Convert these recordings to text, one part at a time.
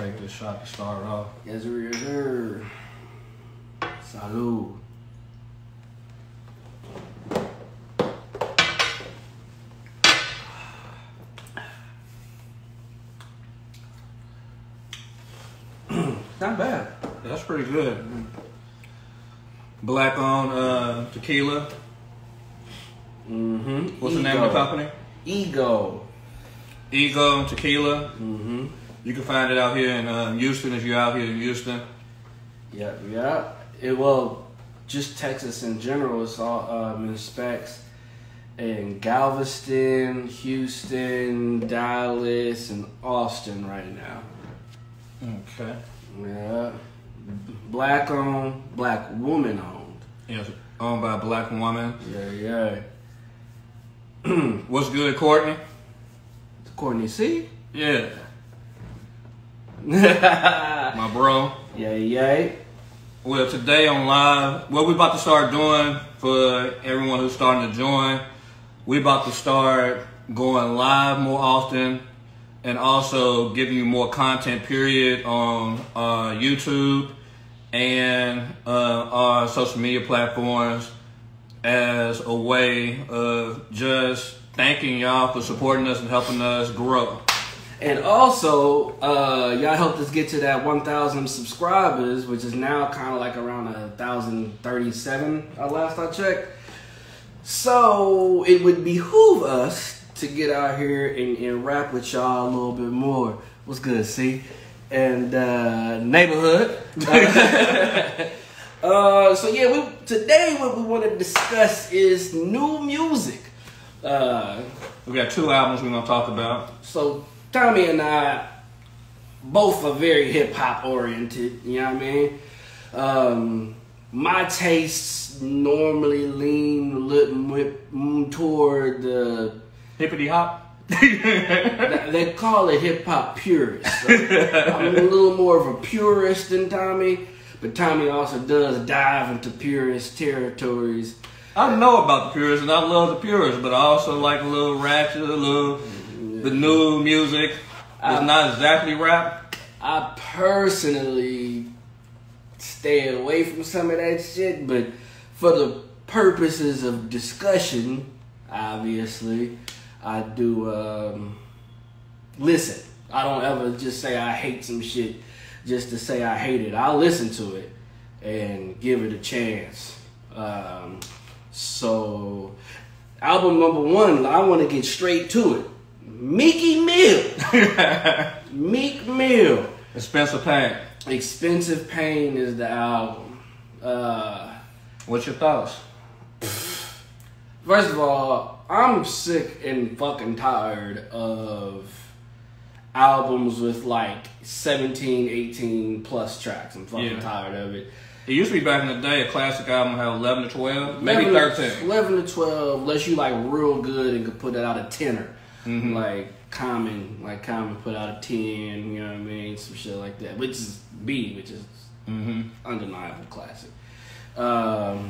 take this shot to start off. Yes, sir. Salud. Not bad. That's pretty good. Black on tequila. Mm-hmm. What's the name of the company? Ego Tequila. Mm-hmm. You can find it out here in Houston if you're out here in Houston. Yeah. Well, just Texas in general. It's all in specs in Galveston, Houston, Dallas, and Austin right now. Okay. Yeah. Black owned, black woman owned. Yes, owned by a black woman. Yeah. What's good, Courtney? Courtney C? Yeah. My bro. Yay. Well, today on live, what we about to start doing for everyone who's starting to join, we about to start going live more often and also giving you more content, period, on YouTube and our social media platforms as a way of just thanking y'all for supporting us and helping us grow. And also, y'all helped us get to that 1,000 subscribers, which is now kind of like around 1,037 last I checked. So it would behoove us to get out here and rap with y'all a little bit more. What's good, C? And neighborhood. So yeah, today what we want to discuss is new music. We got 2 albums we're going to talk about. So Tommy and I both are very hip hop oriented, you know what I mean? My tastes normally lean a little toward the Hippity hop? they call it hip hop purist. So I'm a little more of a purist than Tommy, but Tommy also does dive into purist territories. I know about the purists and I love the purists, but I also like a little ratchet, the new music. It's not exactly rap. I personally stay away from some of that shit, but for the purposes of discussion, obviously, I do listen. I don't ever just say I hate some shit just to say I hate it. I'll listen to it and give it a chance. So, album number 1, I want to get straight to it. Meek Mill. Meek Mill. Expensive Pain. Expensive Pain is the album. What's your thoughts? First of all, I'm sick and fucking tired of albums with like 17, 18 plus tracks. I'm fucking tired of it. It used to be back in the day, a classic album had 11 to 12, maybe 13. 11 to 12, unless you like real good and could put it out a tenner. Mm-hmm. Like Common put out a 10, you know what I mean? Some shit like that. Which is undeniable classic. So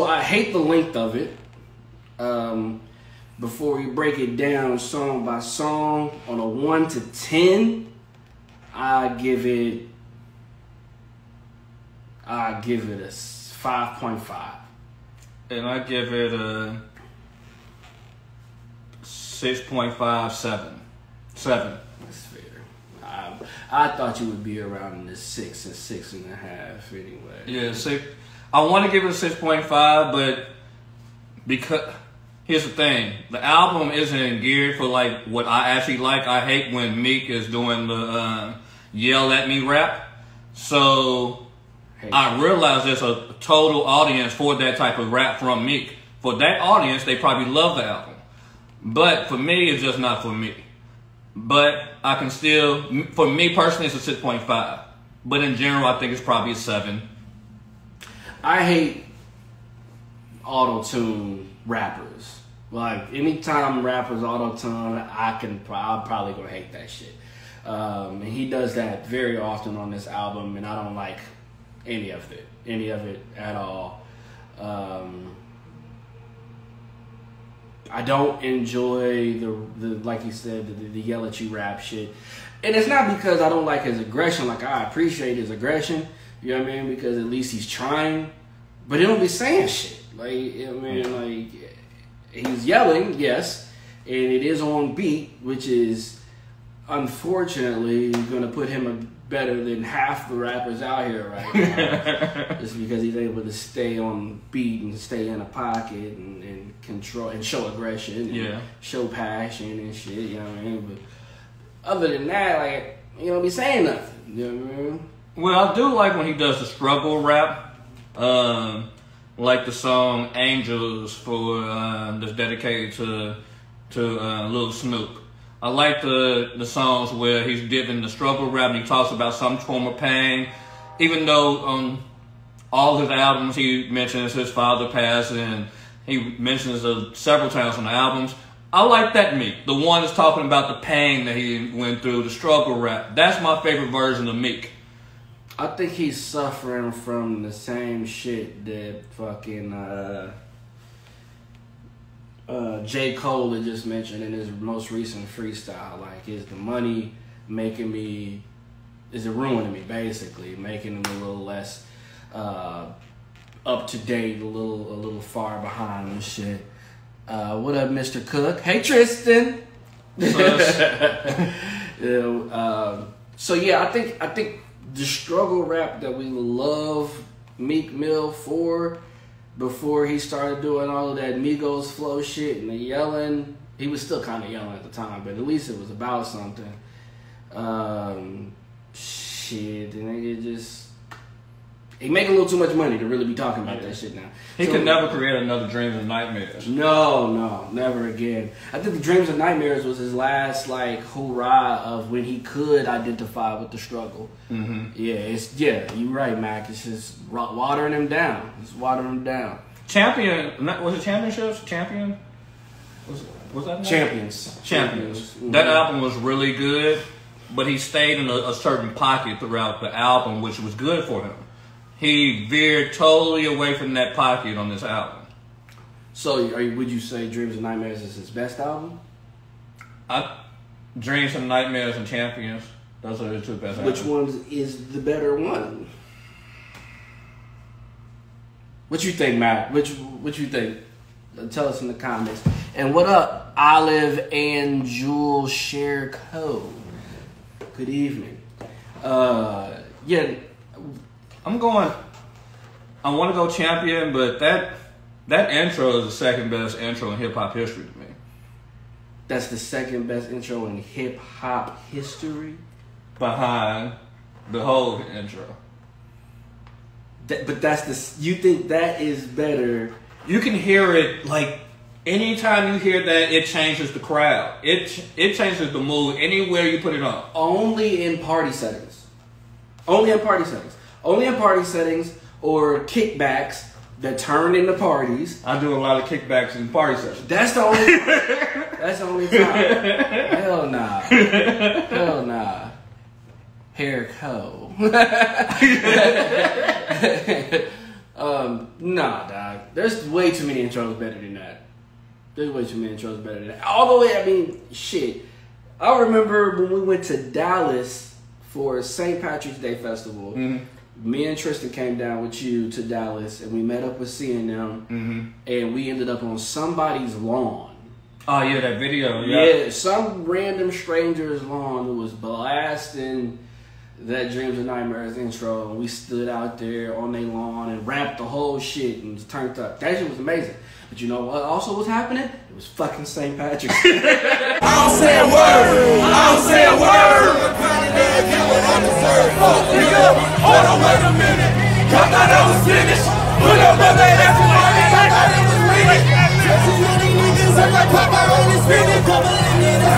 I hate the length of it. Before we break it down song by song, on a 1 to 10, I give it a 5.5. And I give it a 6.5, 7. That's fair. I thought you would be around the 6 and 6.5 anyway. Yeah, 6. I want to give it a 6.5, but because here's the thing, the album isn't geared for like what I actually like. I hate when Meek is doing the yell at me rap. So I realize there's a total audience for that type of rap from Meek. For that audience, they probably love the album. But for me, it's just not for me. But I can still, for me personally, it's a 6.5. But in general, I think it's probably a 7. I hate auto-tune rappers. Like, anytime rappers auto-tune, I'm probably gonna hate that shit. And he does that very often on this album, and I don't like any of it at all. I don't enjoy the like you said, the yell at you rap shit. And it's not because I don't like his aggression. Like, I appreciate his aggression. You know what I mean? Because at least he's trying. But he don't be saying shit. Like, I mean, like, he's yelling, yes. And it is on beat, which is unfortunately going to put him better than half the rappers out here right now. Just because he's able to stay on beat and stay in a pocket and control and show aggression and show passion and shit, you know what I mean? But other than that, like, he don't be saying nothing, you know what I mean? Well, I do like when he does the struggle rap, like the song Angels for that's dedicated to Lil Snoop. I like the songs where he's giving the struggle rap and he talks about some form of pain. Even though on all his albums he mentions his father passing and he mentions it several times on the albums. I like that Meek. The one that's talking about the pain that he went through, the struggle rap. That's my favorite version of Meek. I think he's suffering from the same shit that fucking J. Cole had just mentioned in his most recent freestyle. Like, is the money making me, is it ruining me, basically? Making him a little less up to date, a little far behind and shit. What up, Mr. Cook? Hey, Tristan! So yeah, I think the struggle rap that we love Meek Mill for, before he started doing all of that Migos flow shit and the yelling, he was still kind of yelling at the time, but at least it was about something. Shit, and it just, he make a little too much money to really be talking about that shit now. He could never create another Dreams and Nightmares. No, never again. I think the Dreams and Nightmares was his last like hurrah of when he could identify with the struggle. Mm-hmm. You're right, Mac. It's just watering him down. It's watering him down. Champion, was it Championships? Champion? Was that Champions? Mm-hmm. That album was really good, but he stayed in a certain pocket throughout the album, which was good for him. He veered totally away from that pocket on this album. So, would you say Dreams and Nightmares is his best album? Dreams and Nightmares and Champions. Those are the two best albums. Which one is the better one? What you think, Matt? What you think? Tell us in the comments. And what up, Olive and Jewel Share Code? Good evening. I want to go Champion, but that intro is the second best intro in hip hop history to me. That's the second best intro in hip hop history? Behind the whole intro. But that's you think that is better? You can hear it, like, anytime you hear that, it changes the crowd. It changes the mood anywhere you put it on. Only in party settings. Only in party settings or kickbacks that turn into parties. I do a lot of kickbacks in party sessions. That's the only that's the only time. Hell nah. Hair co. Nah, dog. There's way too many intros better than that. Although, I mean, shit. I remember when we went to Dallas for St. Patrick's Day Festival. Mm-hmm. Me and Tristan came down with you to Dallas, and we met up with CNM, and we ended up on somebody's lawn. Oh, yeah, that video. Yeah, some random stranger's lawn who was blasting that Dreams and Nightmares intro, and we stood out there on their lawn and rapped the whole shit and was turned up. That shit was amazing. But you know what also was happening? It was fucking St. Patrick's. I don't say a word. Hold on, wait a minute. I thought I was finished. Put up on that ass and I thought it was winning. Just as many niggas look like Papa on his spinning. Couple of niggas,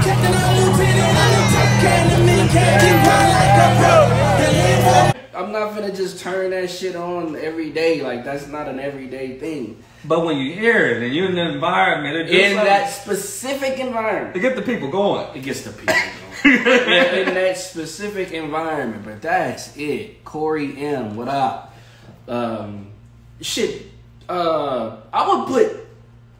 captain and lieutenant. I'm the top can of me, keep on like a pro. I'm not gonna just turn that shit on every day. Like, that's not an everyday thing. But when you hear it and you're in the environment, in that specific environment, it gets the people going. It gets the people going. In that specific environment. But that's it. Corey M, what up? I would put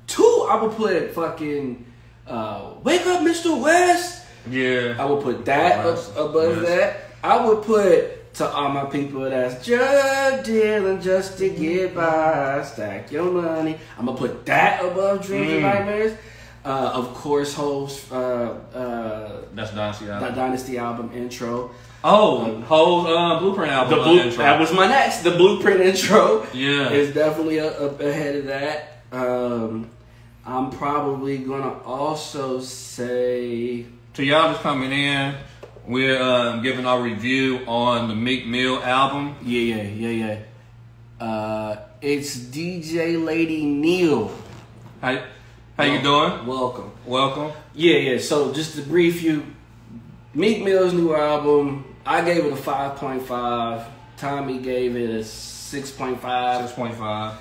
2, I would put fucking Wake Up Mr. West. Yeah. I would put that above that. I would put To All My People that's just dealing just to get by, stack your money. I'm gonna put that above Dreams and Nightmares. Of course, Ho's that's Dynasty album. that Dynasty album intro. Ho's Blueprint album intro. That was my next. The Blueprint intro. Yeah, is definitely ahead of that. I'm probably gonna also say to y'all just coming in, we're giving our review on the Meek Mill album. Yeah. It's DJ Lady Neil. How you doing? Welcome. Yeah. So just to brief you, Meek Mill's new album, I gave it a 5.5. Tommy gave it a 6.5. 6.5.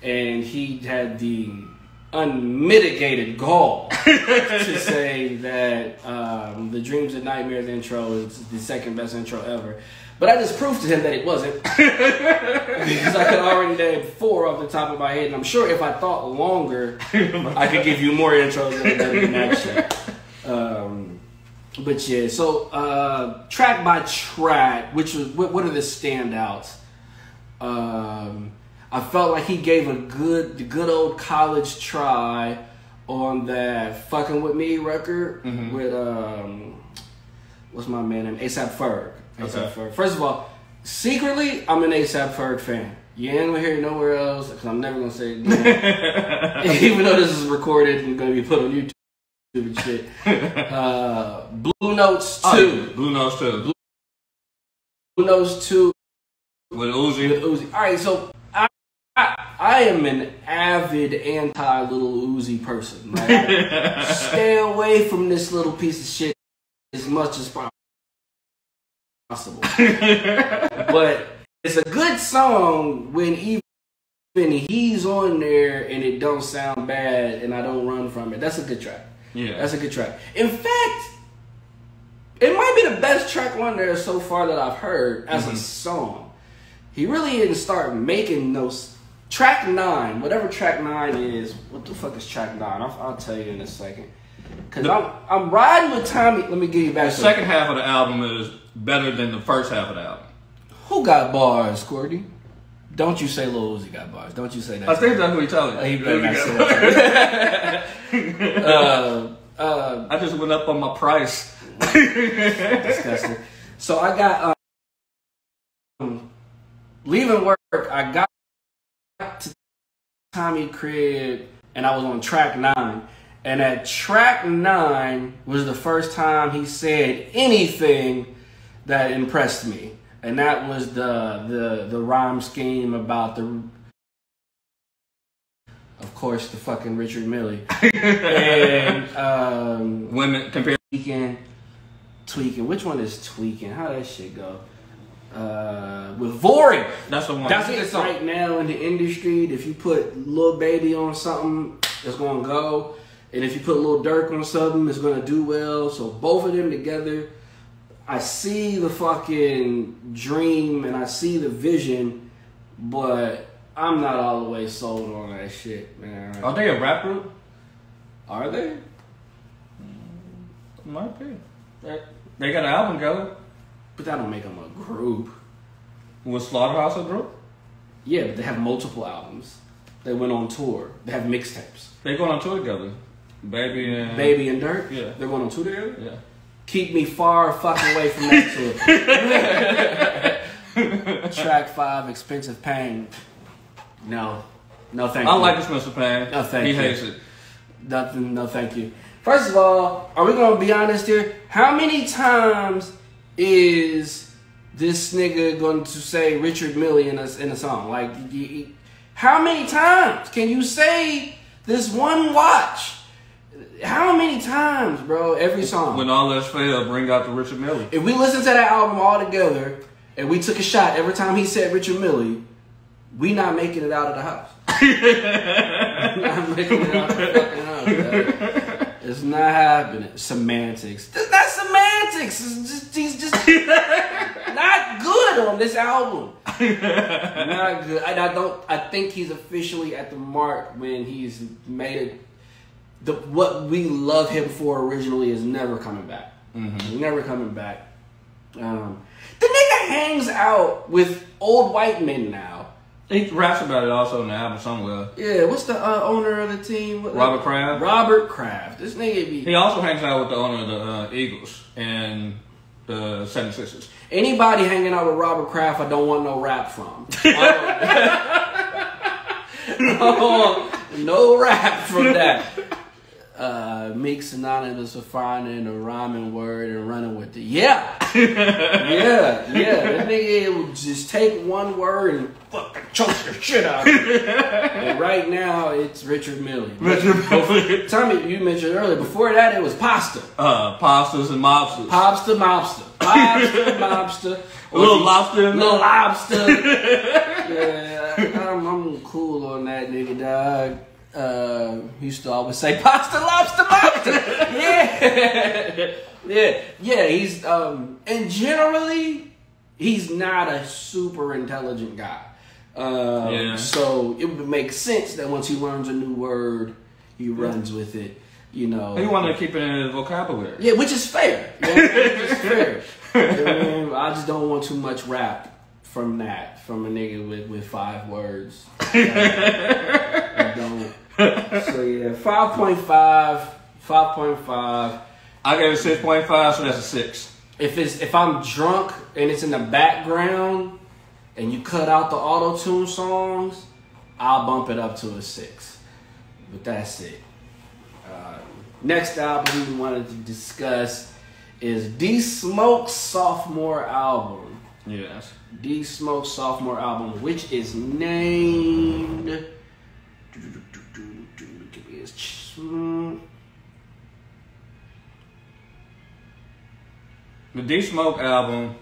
And he had the unmitigated gall to say that the Dreams and Nightmares intro is the second best intro ever. But I just proved to him that it wasn't. Because I could already name 4 off the top of my head. And I'm sure if I thought longer, I could give you more intros than that shit. But yeah, so track by track, what are the standouts? I felt like he gave the good old college try on that Fucking With Me record with what's my man name? A$AP Ferg. A$AP Ferg. First of all, secretly, I'm an A$AP Ferg fan. You ain't gonna hear it nowhere else because I'm never gonna say it again. Even though this is recorded and gonna be put on YouTube and shit. Blue Notes 2. Blue Notes 2. Blue Notes 2 with Uzi. All right, so I am an avid anti-Lil Uzi person. Right? Stay away from this little piece of shit as much as possible. But it's a good song when even he's on there and it don't sound bad and I don't run from it. That's a good track. Yeah. That's a good track. In fact, it might be the best track on there so far that I've heard as a song. He really didn't start making those. Track 9, whatever track 9 is, what the fuck is track 9? I'll tell you in a second. Because I'm riding with Tommy. Let me get you back. The second half of the album is better than the first half of the album. Who got bars, Cordy? Don't you say Lil Uzi got bars. Don't you say that. I think that's what he told you. He better not say that. I just went up on my price. Disgusting. So I got leaving work. I got to Tommy crib and I was on track 9. And at track 9 was the first time he said anything that impressed me. And that was the rhyme scheme about of course, the fucking Richard Millie. And women compared tweaking. Which one is tweaking? How that shit go? With Vori. That's the one. That's it. Right now in the industry, if you put Lil Baby on something, it's gonna go. And if you put Lil Durk on something, it's gonna do well. So both of them together, I see the fucking dream and I see the vision, but I'm not all the way sold on that shit, man. Are they a rap group? Are they? Might be. They got an album together. But that don't make them a group. Was Slaughterhouse a group? Yeah, but they have multiple albums. They went on tour. They have mixtapes. They going on tour together. Baby and Durk? Yeah. They're going on tour together? Yeah. Keep me far fucking away from that tour. Track 5, Expensive Pain. No, thank you. I like Expensive Pain. No, thank you. He hates it. Nothing, no thank you. First of all, are we going to be honest here? How many times is this nigga going to say Richard Millie in a song? Like, how many times can you say this one watch? How many times, bro? Every song. When all else failed, bring out the Richard Millie. If we listen to that album all together and we took a shot every time he said Richard Millie, we not making it out of the house. Not making it out of the fucking house, dog. It's not happening. Semantics. That's not semantics. He's just not good on this album. Not good. I think he's officially at the mark when he's made it. What we love him for originally is never coming back. Mm-hmm. Never coming back. The nigga hangs out with old white men now. He raps about it also in the album somewhere. Yeah, what's the owner of the team? Robert Kraft. Robert Kraft. This nigga be... He also hangs out with the owner of the Eagles and the 76ers. Anybody hanging out with Robert Kraft, I don't want no rap from. No rap from that. Meek synonymous with finding a rhyming word and running with it. Yeah. Yeah. That nigga will just take one word and fucking choke the shit out of it. And right now, it's Richard Mille. Tommy, you mentioned earlier, before that, it was Pasta. Pastas and mobsters. Popsta Mobster. Popsta Mobster. Little Lobster. Little Lobster. Yeah, I'm cool on that nigga, dog. He used to always say pasta, lobster, lobster. Yeah. He's and generally he's not a super intelligent guy. So it would make sense that once he learns a new word, he runs with it. You know, he wanted to keep it in his vocabulary. Yeah, which is fair. You know, which is fair. You know, I just don't want too much rap from a nigga with 5 words. I don't. So yeah, 5.5. I gave it 6.5, so that's a 6. If I'm drunk and it's in the background and you cut out the auto-tune songs, I'll bump it up to a 6. But that's it. Next album we wanted to discuss is D Smoke's sophomore album. Yes. D Smoke's sophomore album, which is named... The D Smoke album,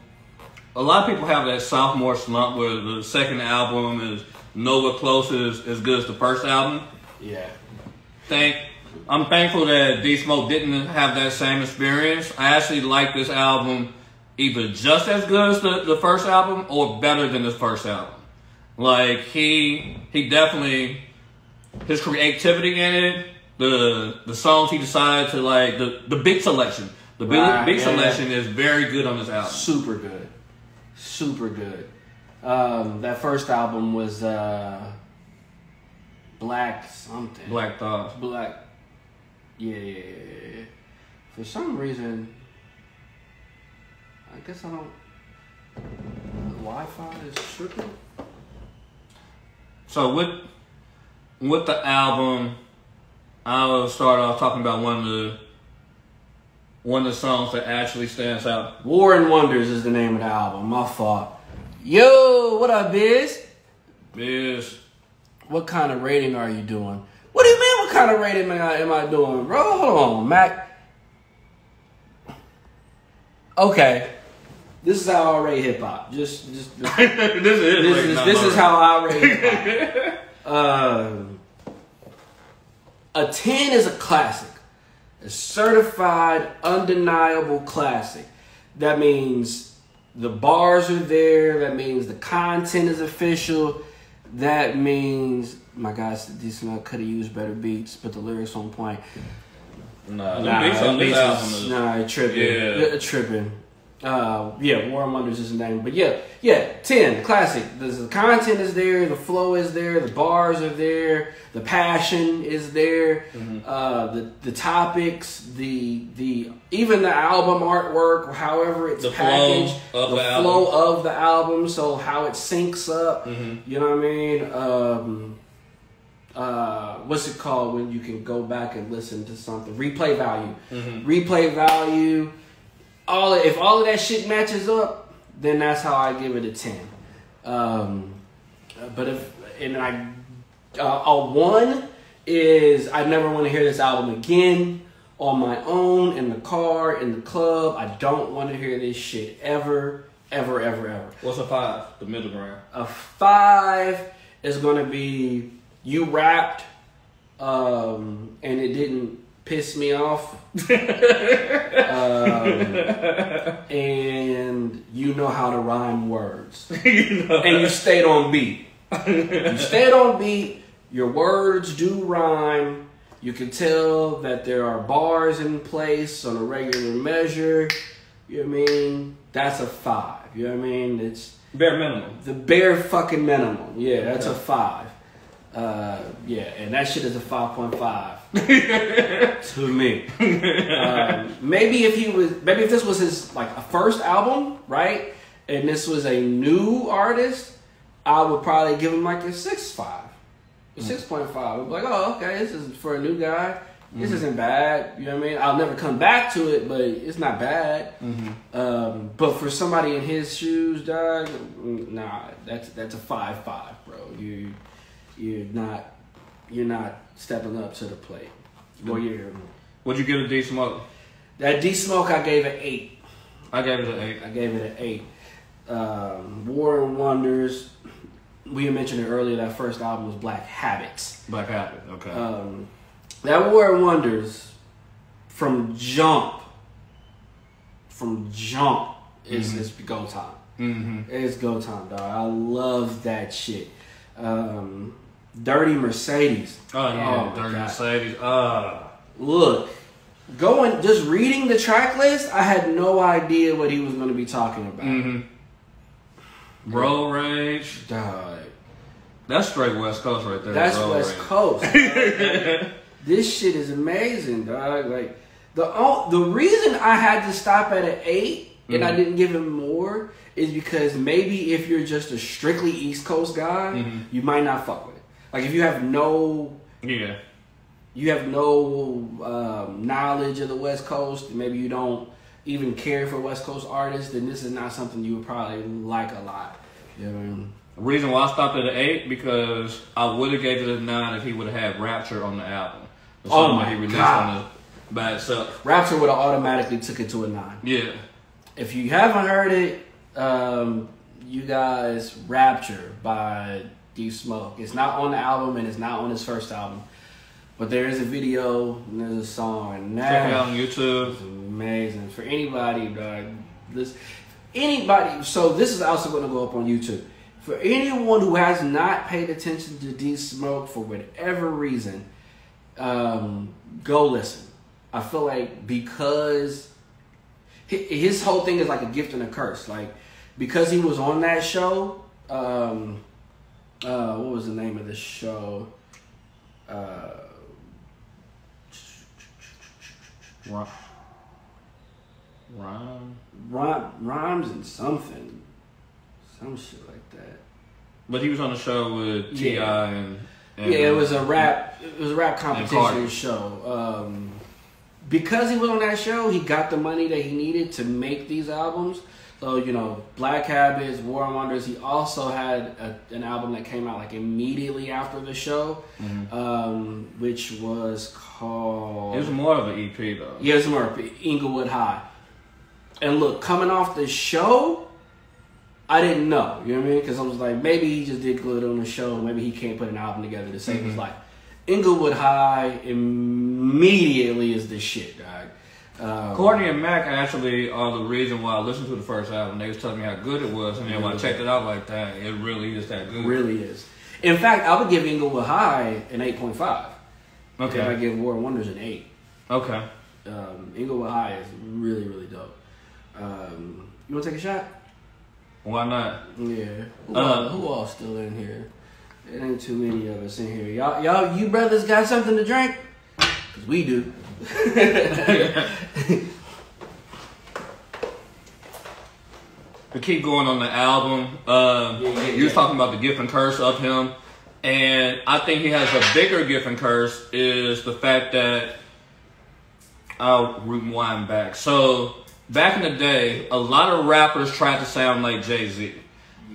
a lot of people have that sophomore slump where the second album is nowhere close as good as the first album. Yeah. I'm thankful that D Smoke didn't have that same experience. I actually like this album either just as good as the first album or better than the first album. Like he definitely, his creativity in it, the songs he decided to like, the beat selection. The beat selection is very good on this album. Super good. That first album was Black something. Black Thought. Yeah. For some reason, I guess I don't. The Wi-Fi is tripping. So with the album, I'll start off talking about one of the songs that actually stands out. War and Wonders is the name of the album. My fault. Yo, what up, Biz? Biz. What kind of rating are you doing? What do you mean? What kind of rating am I doing, bro? Hold on, Mac. Okay, this is how I rate hip hop. Just this is how I rate hip hop. A 10 is a classic, a certified, undeniable classic. That means the bars are there. That means the content is official. That means, my guys, this could have used better beats, but the lyrics on point. Tripping. War and Wonders is the name. But yeah, 10, classic. The content is there, the flow is there, the bars are there, the passion is there, the topics, the even the album artwork, however it's packaged, the flow of the album, so how it syncs up. You know what I mean? What's it called when you can go back and listen to something? Replay value. Replay value. If all of that shit matches up, then that's how I give it a 10. But a 1 is I never want to hear this album again on my own, in the car, in the club. I don't want to hear this shit ever. What's a 5? The middle ground. A 5 is going to be you rapped, and it didn't Piss Me Off. And You Know How to Rhyme Words. And you stayed on beat. You stayed on beat. Your words do rhyme. You can tell that there are bars in place on a regular measure. You know what I mean? That's a 5. You know what I mean? It's bare minimum. The bare fucking minimum. Yeah, that's a 5. Yeah, and that shit is a 5.5 to me. Maybe if this was his like a first album, right? And this was a new artist, I would probably give him like a 6.5. A 6.5. I'd be like, oh, okay, this is for a new guy. This isn't bad. You know what I mean? I'll never come back to it, but it's not bad. But for somebody in his shoes, dog, nah, that's a 5.5, bro. You're not stepping up to the plate. Well, What'd you give a D Smoke? That D Smoke, I gave it 8. I gave it an 8. I gave it an 8. War and Wonders. We had mentioned it earlier. That first album was Black Habits. Black Habit. Okay. That War and Wonders from jump is go time. It's go time, dog. I love that shit. Dirty Mercedes. Oh yeah, Dirty Mercedes. Look, just reading the track list, I had no idea what he was going to be talking about. Road Rage. Dog. That's straight West Coast right there. That's Road West Rage. Coast. This shit is amazing, dog. Like the reason I had to stop at an 8 and I didn't give him more is because maybe if you're just a strictly East Coast guy, you might not fuck with it. Like if you have no knowledge of the West Coast, and maybe you don't even care for West Coast artists, then this is not something you would probably like a lot. You know what I mean? The reason why I stopped at an 8 because I would have gave it a 9 if he would have had Rapture on the album. Oh my he released God. on the by itself. Rapture would have automatically took it to a 9. Yeah. If you haven't heard it, you guys, Rapture by D Smoke. It's not on the album and it's not on his first album. But there is a video and there's a song. And check it out on YouTube. It's amazing. For anybody, so this is also going to go up on YouTube. For anyone who has not paid attention to D Smoke for whatever reason, go listen. I feel like because his whole thing is like a gift and a curse. Like because he was on that show, what was the name of the show? Rhymes and something. Some shit like that. But he was on the show with T.I. and it was a rap competition show. Because he was on that show, he got the money that he needed to make these albums. So, Black Habits, War and Wonders. He also had an album that came out like immediately after the show, which was called... It was more of an EP though. Yeah, it was more Inglewood High. And look, coming off the show, I didn't know. You know what I mean? Because I was like, maybe he just did good on the show. Maybe he can't put an album together to save his life. Inglewood High immediately is the shit, dog. Courtney and Mac actually are the reason why I listened to the first album. They was telling me how good it was, and then when I checked it out like that, it really is that good. Really is. In fact, I would give Inglewood High an 8.5. Okay. And I give War and Wonders an 8. Okay. Inglewood High is really, really dope. You want to take a shot? Why not? Yeah. Who all still in here? There ain't too many of us in here. Y'all, you brothers got something to drink? Because we do. We keep going on the album. You was talking about the gift and curse of him. And I think he has a bigger gift and curse is the fact that I'll rewind back. So back in the day, a lot of rappers tried to sound like Jay-Z.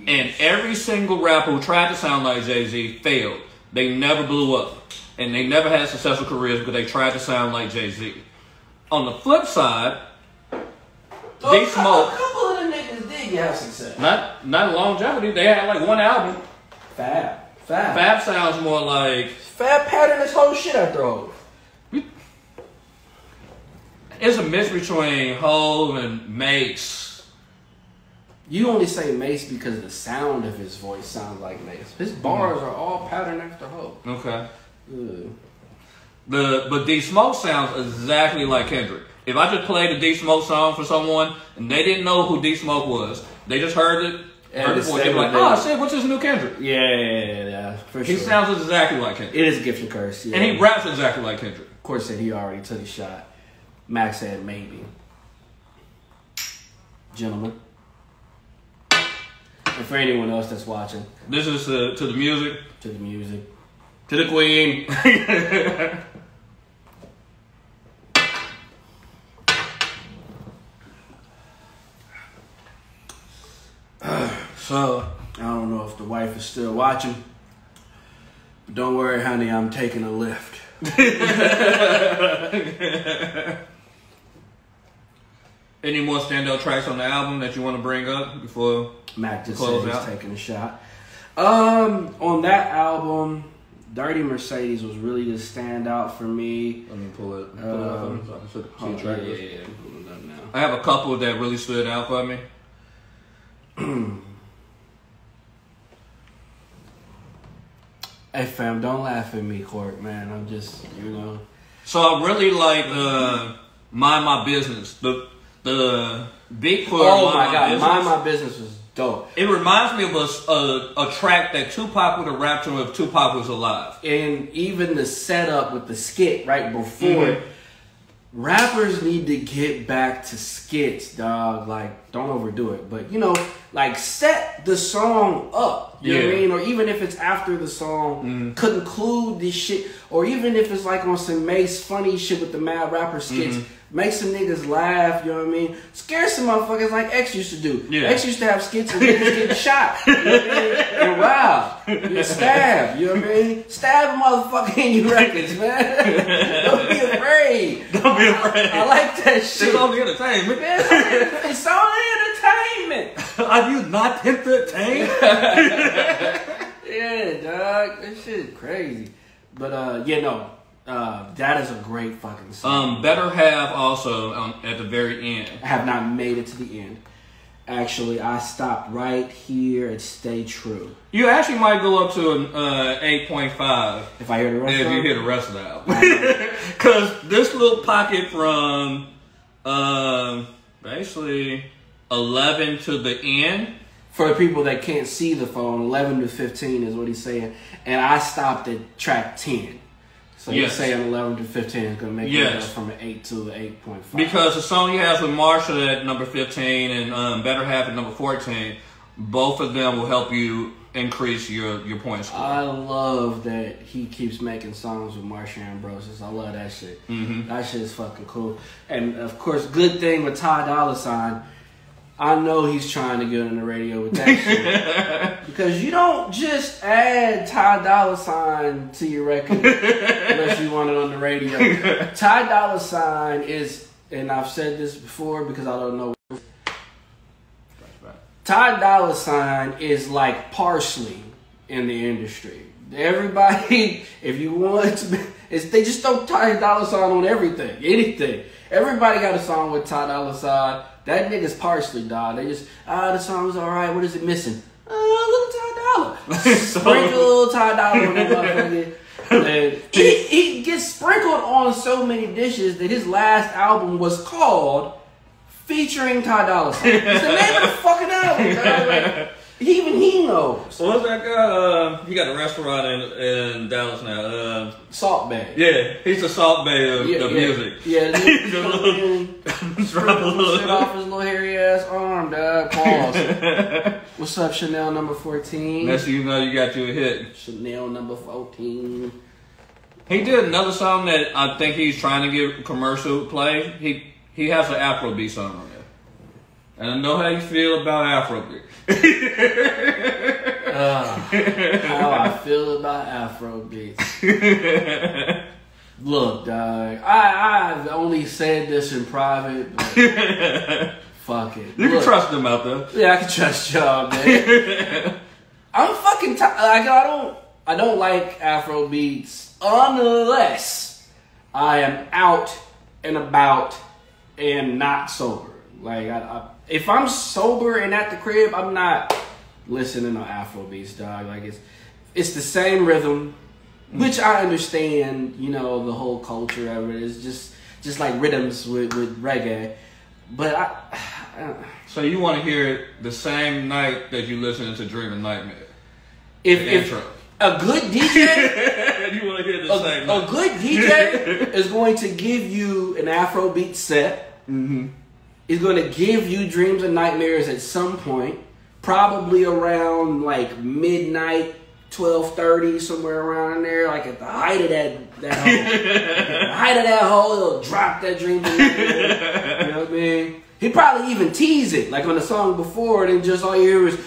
And every single rapper who tried to sound like Jay-Z failed. They never blew up. And they never had successful careers because they tried to sound like Jay-Z. On the flip side, D Smoke. A couple of the niggas did have success. Not longevity. They had like one album. Fab Fab sounds more like... Fab patterned this whole shit after all. It's a mix between Hov and Mace. You only say Mace because the sound of his voice sounds like Mace. His bars are all patterned after Hov. Okay. Ugh. But D Smoke sounds exactly like Kendrick. If I just played a D Smoke song for someone and they didn't know who D Smoke was, they just heard it, heard the voice, they were like, oh shit, what's this new Kendrick? Yeah, for sure. He sounds exactly like Kendrick. It is a gift and curse, yeah. And he raps exactly like Kendrick. Of course, said he already took a shot. Max said maybe. Gentlemen. And for anyone else that's watching. This is to the music. To the music. To the queen. So, I don't know if the wife is still watching. But don't worry, honey, I'm taking a lift. Any more standout tracks on the album that you want to bring up before Mac just close said he's out? taking a shot. On that album, Dirty Mercedes was really the standout for me. Let me pull it up so I can see the track list. Yeah. Pulling it up now. I have a couple that really stood out for me. Hey fam, don't laugh at me, Court, man. I'm just, you know. So I really like Mind My Business. The beat for Oh my My god, Business. Mind My Business was dope. It reminds me of a track that Tupac would have rapped to if Tupac was alive. And even the setup with the skit right before it, rappers need to get back to skits, dog. Like, don't overdo it. But, you know, like, set the song up. You know what I mean? Or even if it's after the song, conclude this shit. Or even if it's like on some Mace funny shit with the Mad Rapper skits, make some niggas laugh, you know what I mean? Scare some motherfuckers like X used to do. Yeah. X used to have skits and niggas getting shot. You know what I mean? And wow. You stab, you know what I mean? Stab a motherfucker in your records, man. Don't be afraid. Don't be afraid. I like that shit. It's only entertainment. It's only entertainment. Are you not entertained? Yeah, dog. That shit crazy. But, that is a great fucking song. Better Have also at the very end. I have not made it to the end. Actually, I stopped right here at Stay True. You actually might go up to an 8.5 if I hear the rest of if it. you hear the rest of the album. Because this little pocket from basically 11 to the end. For the people that can't see the phone, 11 to 15 is what he's saying. And I stopped at track 10. So you're saying 11 to 15 is going to make it from an 8 to an 8.5. Because the song he has with Marshall at number 15 and Better Half at number 14, both of them will help you increase your point score. I love that he keeps making songs with Marsha Ambrosius. I love that shit. That shit is fucking cool. And of course, good thing with Ty Dolla $ign, I know he's trying to get on the radio with that shit. Because you don't just add Ty Dolla $ign to your record unless you want it on the radio. Ty Dolla $ign is, and I've said this before because I don't know. Ty Dolla $ign is like parsley in the industry. Everybody, if you want to, they just throw Ty Dolla $ign on everything, anything. Everybody got a song with Ty Dolla $ign. That nigga's parsley, dog. They just, the song's alright. What is it missing? A little Ty Dolla. Sprinkle Ty Dolla on that motherfucker. He gets sprinkled on so many dishes that his last album was called Featuring Ty Dolla $ign. It's the name of the fucking album, dog. Like, even he knows. So what's that guy? He got a restaurant in Dallas now. Salt Bay. Yeah, he's the Salt Bay of music. Yeah, he's drop a little shit off his little hairy ass arm, dog. Pause. What's up, Chanel number 14? Next thing you know, you got you a hit. Chanel number 14. He did another song that I think he's trying to get commercial play. He has an Afrobeat song on there. And I know how you feel about Afrobeat. How I feel about Afrobeats. Look, dog, I've only said this in private, but fuck it. You can trust them out there. Yeah, I can trust y'all, man. I'm fucking tired. Like, I don't like Afrobeats unless I am out and about and not sober. Like, if I'm sober and at the crib, I'm not listening to Afro beats, dog. Like, it's the same rhythm, which I understand. You know, the whole culture of it is just like rhythms with reggae. But So you want to hear it the same night that you listening to Dreaming Nightmare? If a good DJ, you want to hear the same night. A good DJ is going to give you an Afrobeat set. Mm-hmm. Is going to give you Dreams and Nightmares at some point, probably around like midnight, 12:30, somewhere around in there, like at the height of that hole. At the height of that hole, it'll drop that Dreams and Nightmares. You know what I mean? He probably even tease it, like on the song before, and then just all you hear is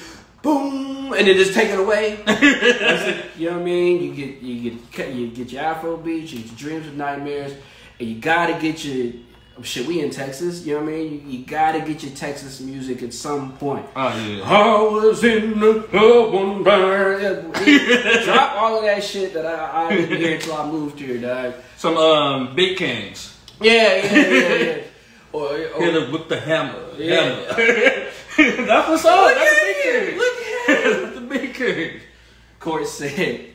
boom, and then just take it away. That's it. You know what I mean? You get your Afro beats, you get your Dreams and Nightmares, and you gotta get your shit. We in Texas, you know what I mean? You gotta get your Texas music at some point. Oh yeah. I was in the club one night. Drop all of that shit that I didn't hear until I moved here, dog. Some Big Kings. Yeah. Or Hit it with the hammer. Yeah. That's the song. Look That's at the Big him. King. Look at him. That's the Big King. Court said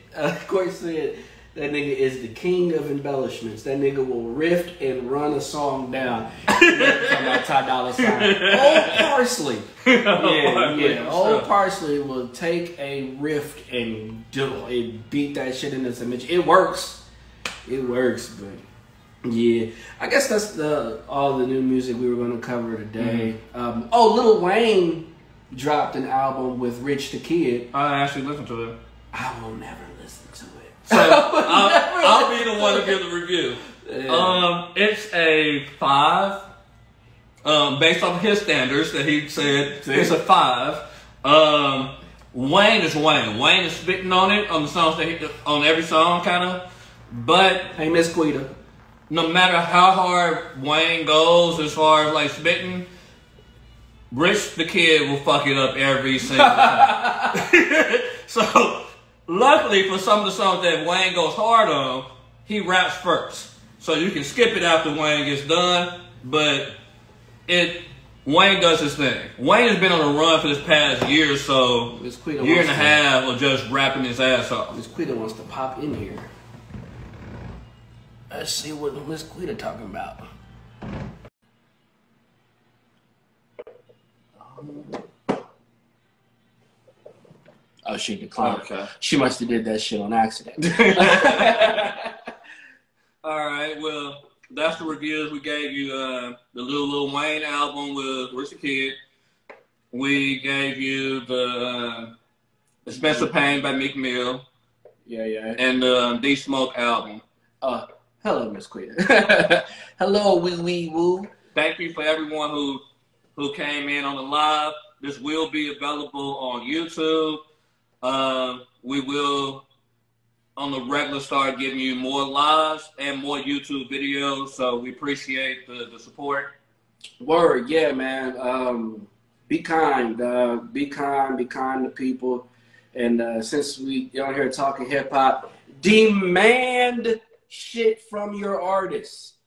that nigga is the king of embellishments. That nigga will riff and run a song down. Talking about Ty Dolla $ign. Old Parsley. Yeah. Old Parsley will take a riff and beat that shit into some image. It works. But yeah, I guess that's all the new music we were going to cover today. Mm-hmm. Lil Wayne dropped an album with Rich the Kid. I actually listened to it. I will never listen to it. So I'll be the one to give the review. Yeah. It's a 5. Based on his standards that he said, it's a 5. Wayne is Wayne. Wayne is spitting on it on the songs on every song, kind of. But hey, Miss Quita. No matter how hard Wayne goes as far as like spitting, Rich the Kid will fuck it up every single time. So, luckily for some of the songs that Wayne goes hard on, he raps first. So you can skip it after Wayne gets done, but Wayne does his thing. Wayne has been on a run for this past year or so, year and a half of just rapping his ass off. Miss Quita wants to pop in here. Let's see what Miss Quita talking about. Oh, she declined. Okay. She must have did that shit on accident. All right, well, that's the reviews we gave you. The Lil Wayne album with Rich the Kid. We gave you the Expensive Pain by Meek Mill. Yeah. And the D-Smoke album. Hello, Miss Quita. Hello, wee woo. Thank you for everyone who came in on the live. This will be available on YouTube. We will, on the regular, start giving you more lives and more YouTube videos. So we appreciate the support. Word, yeah, man. Be kind. Be kind to people. And since we on here talking hip hop, demand shit from your artists.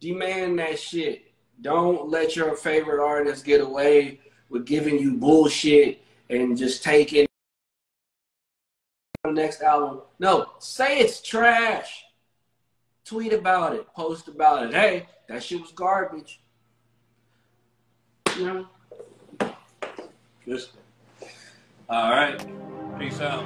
Demand that shit. Don't let your favorite artist get away with giving you bullshit and just taking the next album. No, say it's trash. Tweet about it. Post about it. Hey, that shit was garbage. You know? All right. Peace out.